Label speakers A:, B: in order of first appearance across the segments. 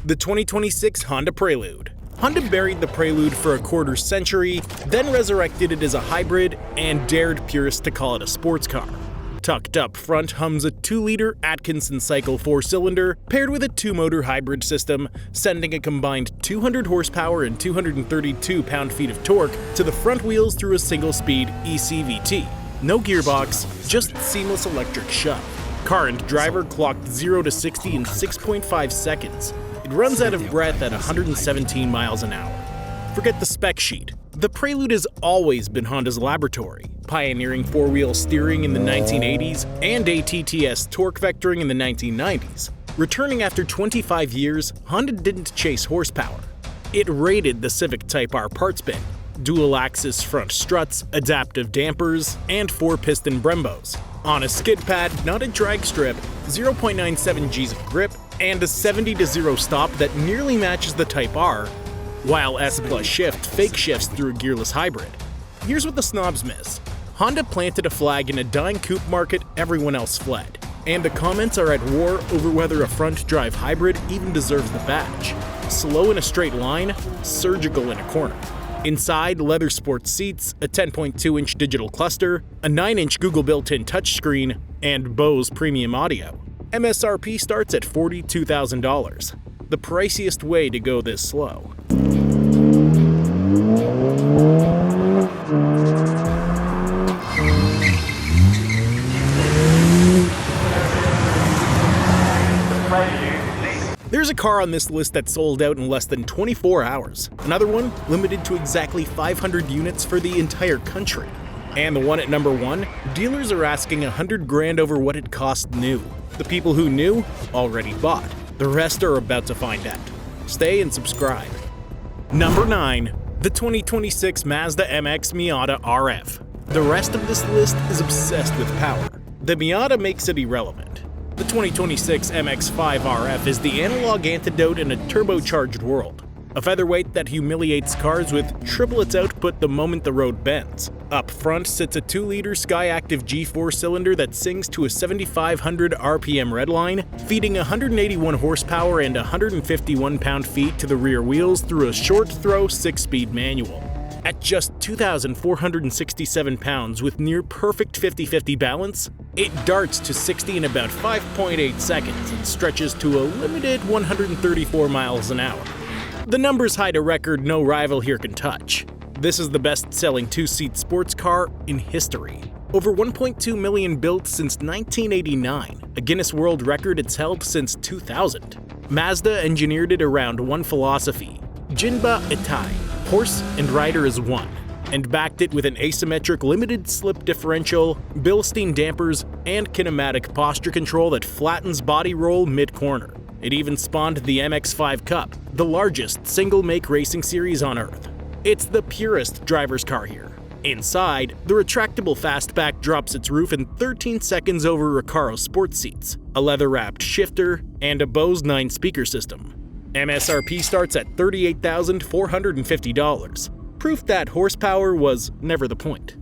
A: The 2026 Honda Prelude. Honda buried the Prelude for a quarter century, then resurrected it as a hybrid and dared purists to call it a sports car. Tucked up front hums a 2-liter Atkinson cycle 4-cylinder paired with a 2-motor hybrid system, sending a combined 200 horsepower and 232 pound-feet of torque to the front wheels through a single-speed ECVT. No gearbox, just seamless electric shove. Car and driver clocked 0 to 60 in 6.5 seconds. It runs out of breath at 117 miles an hour. Forget the spec sheet. The Prelude has always been Honda's laboratory, pioneering 4-wheel steering in the 1980s and ATTS torque vectoring in the 1990s. Returning after 25 years, Honda didn't chase horsepower. It raided the Civic Type R parts bin, dual-axis front struts, adaptive dampers, and 4-piston Brembos. On a skid pad, not a drag strip, 0.97 Gs of grip, and a 70-0 stop that nearly matches the Type R, while S+ shift fake shifts through a gearless hybrid. Here's what the snobs miss. Honda planted a flag in a dying coupe market everyone else fled, and the comments are at war over whether a front-drive hybrid even deserves the badge. Slow in a straight line, surgical in a corner. Inside, leather sports seats, a 10.2-inch digital cluster, a 9-inch Google built-in touchscreen, and Bose premium audio. MSRP starts at $42,000. The priciest way to go this slow. There's a car on this list that sold out in less than 24 hours. Another one limited to exactly 500 units for the entire country. And the one at number 1, dealers are asking $100,000 over what it cost new. The people who knew already bought. The rest are about to find out. Stay and subscribe. Number 9. The 2026 Mazda MX Miata RF. The rest of this list is obsessed with power. The Miata makes it irrelevant. The 2026 MX-5 RF is the analog antidote in a turbocharged world. A featherweight that humiliates cars with triple its output the moment the road bends. Up front sits a 2-liter Skyactiv G4 cylinder that sings to a 7,500 RPM redline, feeding 181 horsepower and 151 pound-feet to the rear wheels through a short-throw 6-speed manual. At just 2,467 pounds with near-perfect 50-50 balance, it darts to 60 in about 5.8 seconds and stretches to a limited 134 miles an hour. The numbers hide a record no rival here can touch. This is the best-selling 2-seat sports car in history. Over 1.2 million built since 1989, a Guinness World Record it's held since 2000. Mazda engineered it around one philosophy, Jinba Itai, horse and rider as one, and backed it with an asymmetric limited slip differential, Bilstein dampers, and kinematic posture control that flattens body roll mid-corner. It even spawned the MX-5 Cup, the largest single-make racing series on Earth. It's the purest driver's car here. Inside, the retractable fastback drops its roof in 13 seconds over Recaro sports seats, a leather-wrapped shifter, and a Bose 9-speaker system. MSRP starts at $38,450. Proof that horsepower was never the point.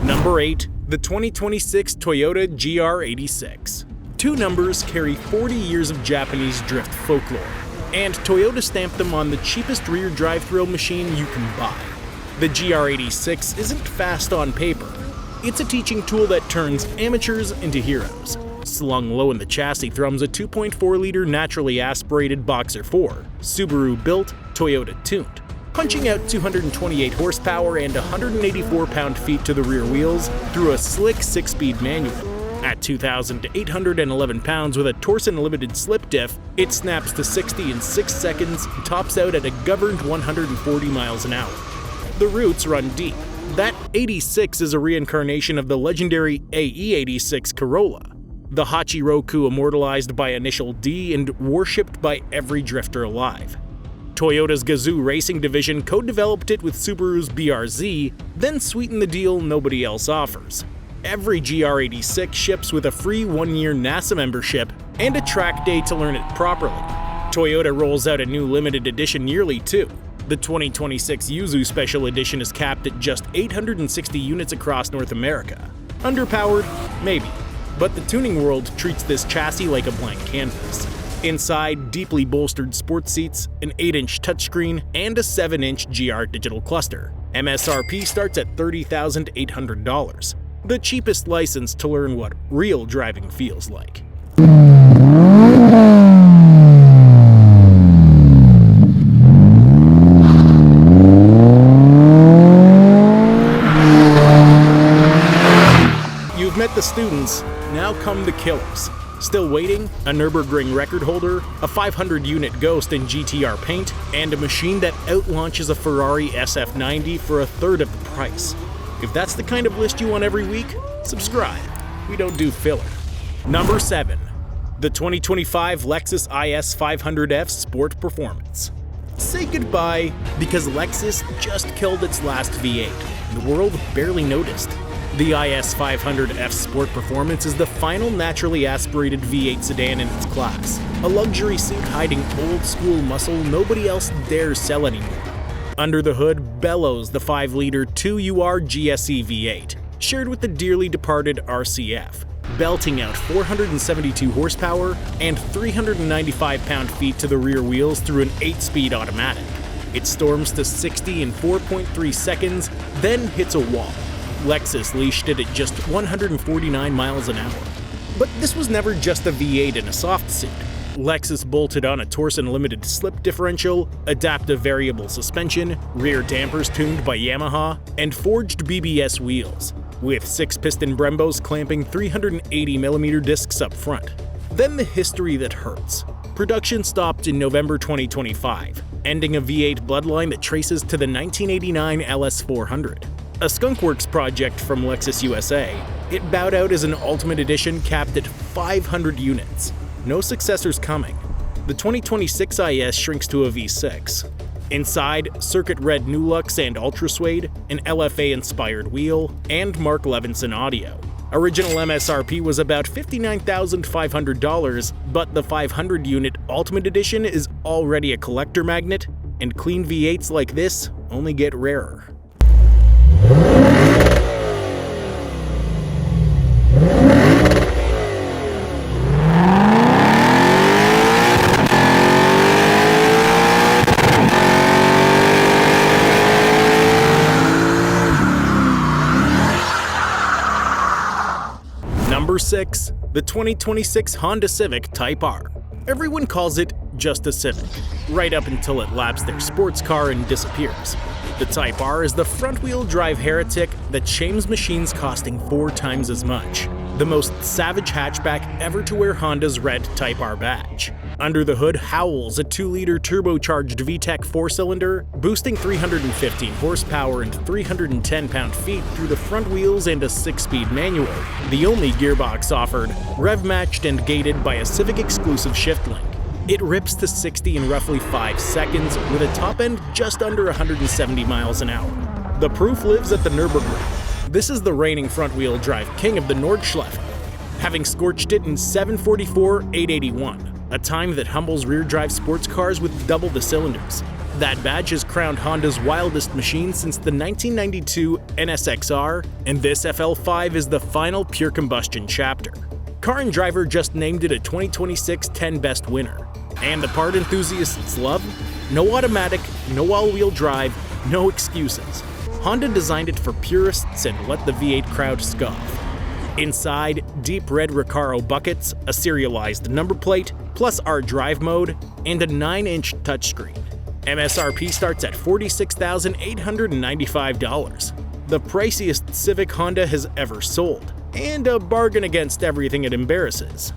A: Number 8. The 2026 Toyota GR86. Two numbers carry 40 years of Japanese drift folklore, and Toyota stamped them on the cheapest rear drive thrill machine you can buy. The GR86 isn't fast on paper. It's a teaching tool that turns amateurs into heroes. Slung low in the chassis thrums a 2.4-liter naturally aspirated Boxer 4, Subaru-built, Toyota-tuned, punching out 228 horsepower and 184 pound-feet to the rear wheels through a slick 6-speed manual. At 2,811 pounds with a Torsen limited slip diff, it snaps to 60 in 6 seconds and tops out at a governed 140 miles an hour. The roots run deep. That 86 is a reincarnation of the legendary AE86 Corolla, the Hachiroku immortalized by Initial D and worshipped by every drifter alive. Toyota's Gazoo Racing division co-developed it with Subaru's BRZ, then sweetened the deal nobody else offers. Every GR86 ships with a free 1-year NASA membership and a track day to learn it properly. Toyota rolls out a new limited edition yearly too. The 2026 Yuzu Special Edition is capped at just 860 units across North America. Underpowered? Maybe. But the tuning world treats this chassis like a blank canvas. Inside, deeply bolstered sports seats, an 8-inch touchscreen, and a 7-inch GR digital cluster. MSRP starts at $30,800. The cheapest license to learn what real driving feels like. You've met the students, now come the killers. Still waiting? A Nürburgring record holder, a 500-unit Ghost in GT-R paint, and a machine that outlaunches a Ferrari SF90 for a third of the price. If that's the kind of list you want every week, subscribe. We don't do filler. Number 7. The 2025 Lexus IS 500F Sport Performance. Say goodbye because Lexus just killed its last V8. The world barely noticed. The IS 500F Sport Performance is the final naturally aspirated V8 sedan in its class, a luxury suit hiding old-school muscle nobody else dares sell anymore. Under the hood bellows the 5-liter 2UR GSE V8, shared with the dearly departed RCF, belting out 472 horsepower and 395 pound-feet to the rear wheels through an 8-speed automatic. It storms to 60 in 4.3 seconds, then hits a wall. Lexus leashed it at just 149 miles an hour. But this was never just a V8 in a soft suit. Lexus bolted on a Torsen limited slip differential, adaptive variable suspension, rear dampers tuned by Yamaha, and forged BBS wheels, with 6-piston Brembos clamping 380mm discs up front. Then the history that hurts. Production stopped in November 2025, ending a V8 bloodline that traces to the 1989 LS400. A skunkworks project from Lexus USA, it bowed out as an Ultimate Edition capped at 500 units. No successors coming. The 2026 IS shrinks to a V6. Inside, circuit red Nulux and Ultra Suede, an LFA-inspired wheel, and Mark Levinson audio. Original MSRP was about $59,500, but the 500-unit Ultimate Edition is already a collector magnet, and clean V8s like this only get rarer. Number 6. The 2026 Honda Civic Type R. Everyone calls it just a Civic, right up until it laps their sports car and disappears. The Type R is the front-wheel drive heretic that shames machines costing 4 times as much. The most savage hatchback ever to wear Honda's red Type R badge. Under the hood howls a 2-liter turbocharged VTEC 4-cylinder, boosting 315 horsepower and 310 pound-feet through the front wheels and a 6-speed manual, the only gearbox offered, rev-matched and gated by a Civic-exclusive shift link. It rips to 60 in roughly 5 seconds with a top end just under 170 miles an hour. The proof lives at the Nürburgring. This is the reigning front-wheel drive king of the Nordschleife, having scorched it in 7:44.881, a time that humbles rear-drive sports cars with double the cylinders. That badge has crowned Honda's wildest machine since the 1992 NSX-R, and this FL5 is the final pure combustion chapter. Car and Driver just named it a 2026 10 Best winner. And the part enthusiasts love? No automatic, no all-wheel drive, no excuses. Honda designed it for purists and let the V8 crowd scoff. Inside, deep red Recaro buckets, a serialized number plate, plus our drive mode, and a 9-inch touchscreen. MSRP starts at $46,895, the priciest Civic Honda has ever sold, and a bargain against everything it embarrasses.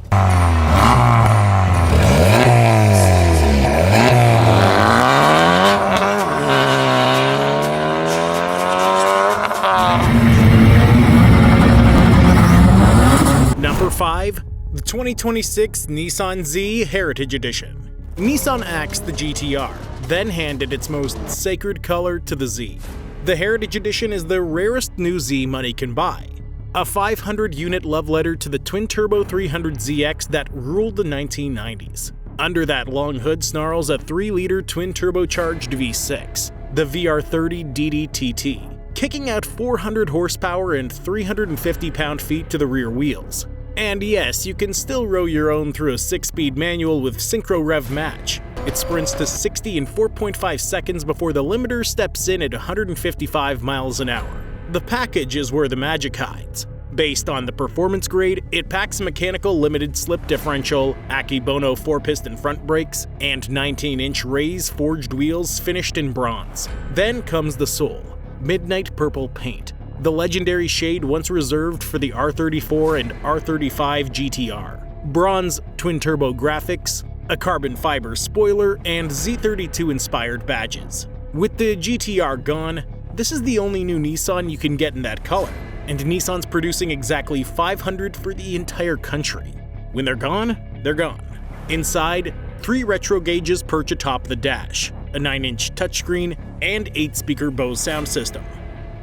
A: Number 5. The 2026 Nissan Z Heritage Edition. Nissan axed the GT-R, then handed its most sacred color to the Z. The Heritage Edition is the rarest new Z money can buy. A 500-unit love letter to the twin-turbo 300ZX that ruled the 1990s. Under that long hood snarls a 3-liter twin-turbocharged V6, the VR30 DDTT, kicking out 400 horsepower and 350 pound-feet to the rear wheels. And yes, you can still row your own through a 6-speed manual with Synchro Rev Match. It sprints to 60 in 4.5 seconds before the limiter steps in at 155 miles an hour. The package is where the magic hides. Based on the performance grade, it packs a mechanical limited slip differential, Akebono 4-piston front brakes, and 19-inch Rays forged wheels finished in bronze. Then comes the soul, midnight purple paint, the legendary shade once reserved for the R34 and R35 GT-R. Bronze twin-turbo graphics, a carbon fiber spoiler, and Z32-inspired badges. With the GT-R gone, this is the only new Nissan you can get in that color. And Nissan's producing exactly 500 for the entire country. When they're gone, they're gone. Inside, 3 retro gauges perch atop the dash, a 9-inch touchscreen, and 8-speaker Bose sound system.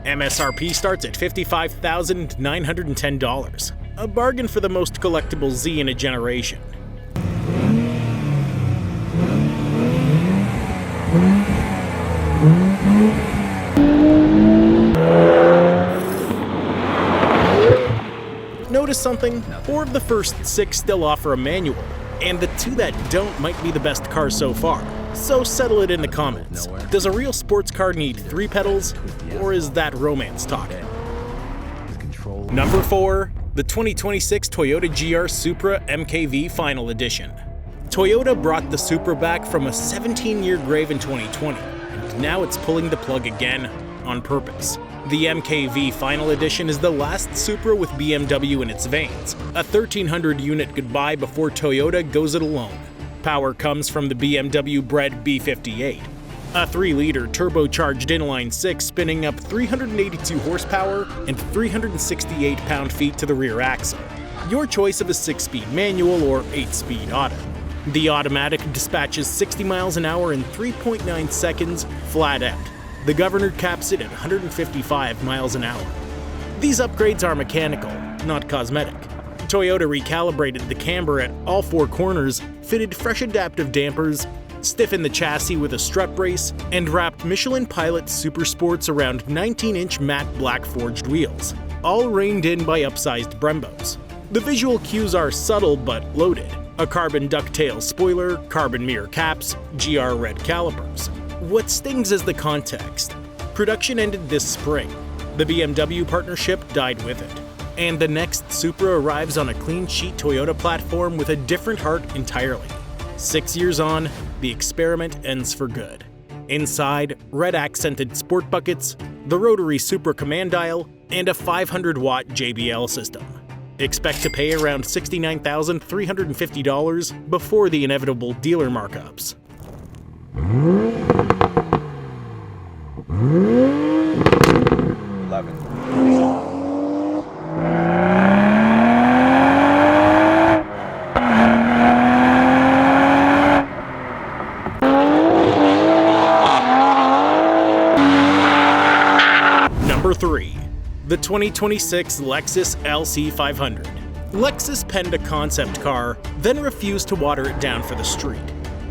A: MSRP starts at $55,910, a bargain for the most collectible Z in a generation. Notice something? 4 of the first 6 still offer a manual, and the 2 that don't might be the best cars so far. So settle it in the comments. Does a real sports car need 3 pedals, or is that romance talking? Number 4. The 2026 Toyota GR Supra MKV Final Edition. Toyota brought the Supra back from a 17-year grave in 2020, and now it's pulling the plug again, on purpose. The MKV Final Edition is the last Supra with BMW in its veins, a 1,300-unit goodbye before Toyota goes it alone. Power comes from the BMW-bred B58, a 3-liter turbocharged inline-6 spinning up 382 horsepower and 368 pound-feet to the rear axle. Your choice of a 6-speed manual or 8-speed auto. The automatic dispatches 60 miles an hour in 3.9 seconds flat out. The governor caps it at 155 miles an hour. These upgrades are mechanical, not cosmetic. Toyota recalibrated the camber at all 4 corners, fitted fresh adaptive dampers, stiffened the chassis with a strut brace, and wrapped Michelin Pilot Super Sports around 19-inch matte black forged wheels, all reined in by upsized Brembos. The visual cues are subtle but loaded. A carbon ducktail spoiler, carbon mirror caps, GR red calipers. What stings is the context. Production ended this spring. The BMW partnership died with it. And the next Supra arrives on a clean sheet Toyota platform with a different heart entirely. 6 years on, the experiment ends for good. Inside, red accented sport buckets, the rotary Supra command dial, and a 500-watt JBL system. Expect to pay around $69,350 before the inevitable dealer markups.
B: 11.
A: Number 3. The 2026 Lexus LC500. Lexus penned a concept car, then refused to water it down for the street.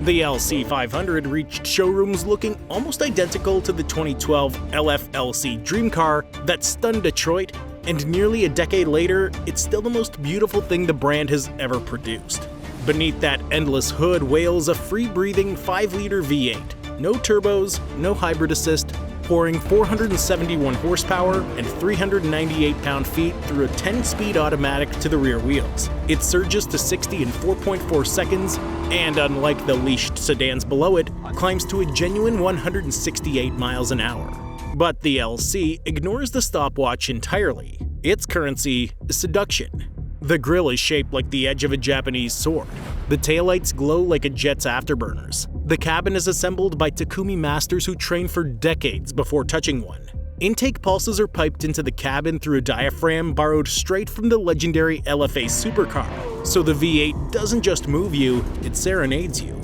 A: The LC500 reached showrooms looking almost identical to the 2012 LFLC dream car that stunned Detroit, and nearly a decade later, it's still the most beautiful thing the brand has ever produced. Beneath that endless hood wails a free-breathing 5-liter V8. No turbos, no hybrid assist, pouring 471 horsepower and 398 pound-feet through a 10-speed automatic to the rear wheels. It surges to 60 in 4.4 seconds, and unlike the leashed sedans below it, climbs to a genuine 168 miles an hour. But the LC ignores the stopwatch entirely. Its currency is seduction. The grille is shaped like the edge of a Japanese sword. The taillights glow like a jet's afterburners. The cabin is assembled by Takumi masters who trained for decades before touching one. Intake pulses are piped into the cabin through a diaphragm borrowed straight from the legendary LFA Supercar, so the V8 doesn't just move you, it serenades you.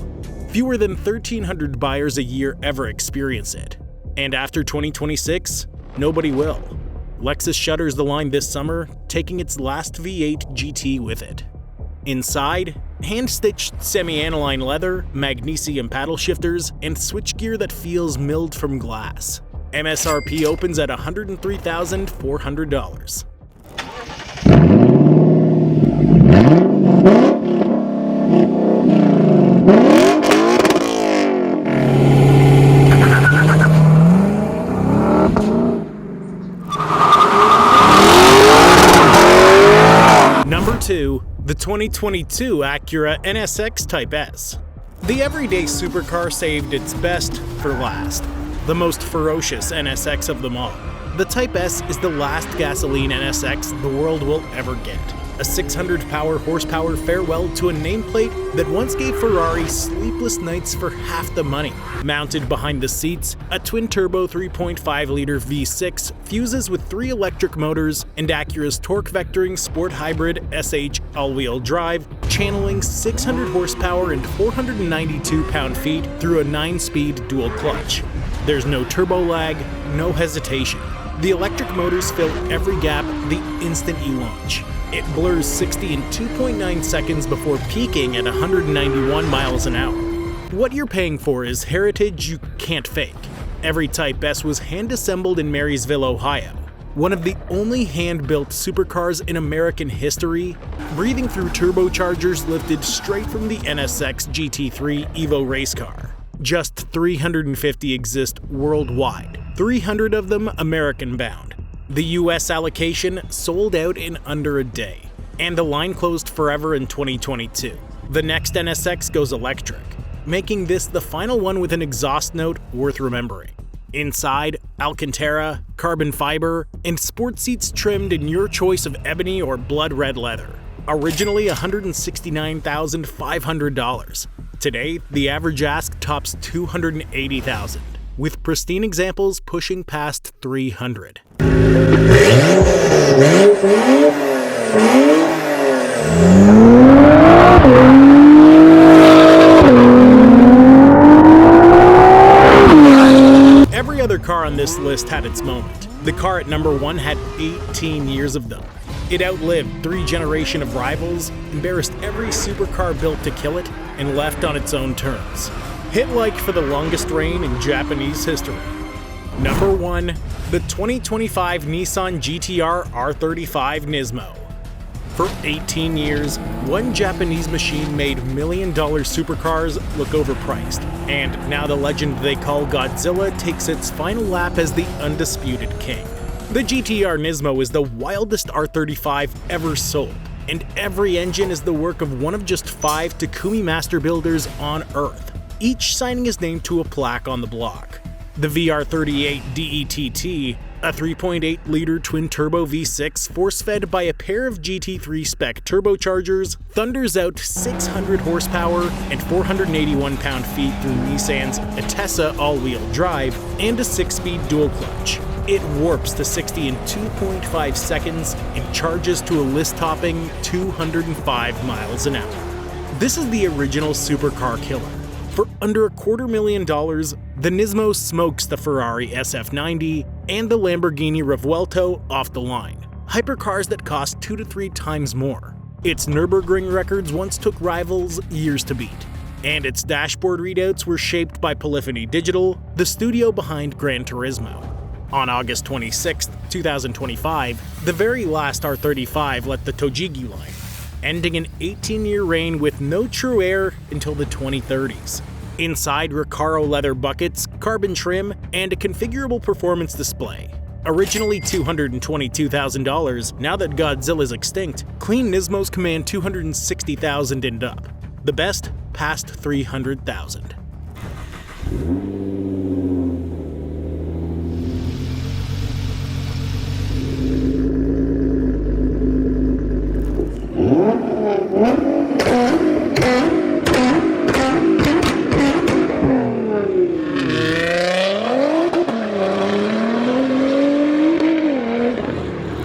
A: Fewer than 1,300 buyers a year ever experience it. And after 2026, nobody will. Lexus shutters the line this summer, taking its last V8 GT with it. Inside, Hand-stitched semi-aniline leather, magnesium paddle shifters, and switchgear that feels milled from glass. MSRP opens at $103,400. Number 2. The 2022 Acura NSX Type S. The everyday supercar saved its best for last. The most ferocious NSX of them all. The Type S is the last gasoline NSX the world will ever get. A 600 horsepower farewell to a nameplate that once gave Ferrari sleepless nights for half the money. Mounted behind the seats, a twin-turbo 3.5-liter V6 fuses with 3 electric motors and Acura's torque-vectoring sport hybrid SH all-wheel drive, channeling 600 horsepower and 492 pound-feet through a 9-speed dual clutch. There's no turbo lag, no hesitation. The electric motors fill every gap the instant you launch. It blurs 60 in 2.9 seconds before peaking at 191 miles an hour. What you're paying for is heritage you can't fake. Every Type S was hand-assembled in Marysville, Ohio. One of the only hand-built supercars in American history, breathing through turbochargers lifted straight from the NSX GT-3 Evo race car. Just 350 exist worldwide, 300 of them American-bound. The US allocation sold out in under a day, and the line closed forever in 2022. The next NSX goes electric, making this the final one with an exhaust note worth remembering. Inside, Alcantara, carbon fiber, and sport seats trimmed in your choice of ebony or blood red leather. Originally $169,500. Today, the average ask tops $280,000, with pristine examples pushing past $300,000. Every other car on this list had its moment. The car at number 1 had 18 years of them. It outlived 3 generations of rivals, embarrassed every supercar built to kill it, and left on its own terms. Hit-like for the longest reign in Japanese history. Number 1. The 2025 Nissan GT-R R35 Nismo. For 18 years, one Japanese machine made million-dollar supercars look overpriced, and now the legend they call Godzilla takes its final lap as the undisputed king. The GT-R Nismo is the wildest R35 ever sold, and every engine is the work of one of just 5 Takumi master builders on Earth, each signing his name to a plaque on the block. The VR38 DETT, a 3.8-liter twin-turbo V6 force-fed by a pair of GT3 spec turbochargers, thunders out 600 horsepower and 481 pound-feet through Nissan's Atessa all-wheel drive and a 6-speed dual clutch. It warps to 60 in 2.5 seconds and charges to a list-topping 205 miles an hour. This is the original supercar killer. For under $250,000, the Nismo smokes the Ferrari SF90 and the Lamborghini Revuelto off the line, hypercars that cost 2 to 3 times more. Its Nürburgring records once took rivals years to beat, and its dashboard readouts were shaped by Polyphony Digital, the studio behind Gran Turismo. On August 26, 2025, the very last R35 left the Tojigi line, ending an 18-year reign with no true heir until the 2030s. Inside, Recaro leather buckets, carbon trim, and a configurable performance display. Originally $222,000, now that Godzilla's extinct, clean Nismos command $260,000 and up. The best, past $300,000.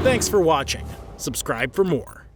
A: Thanks for watching. Subscribe for more.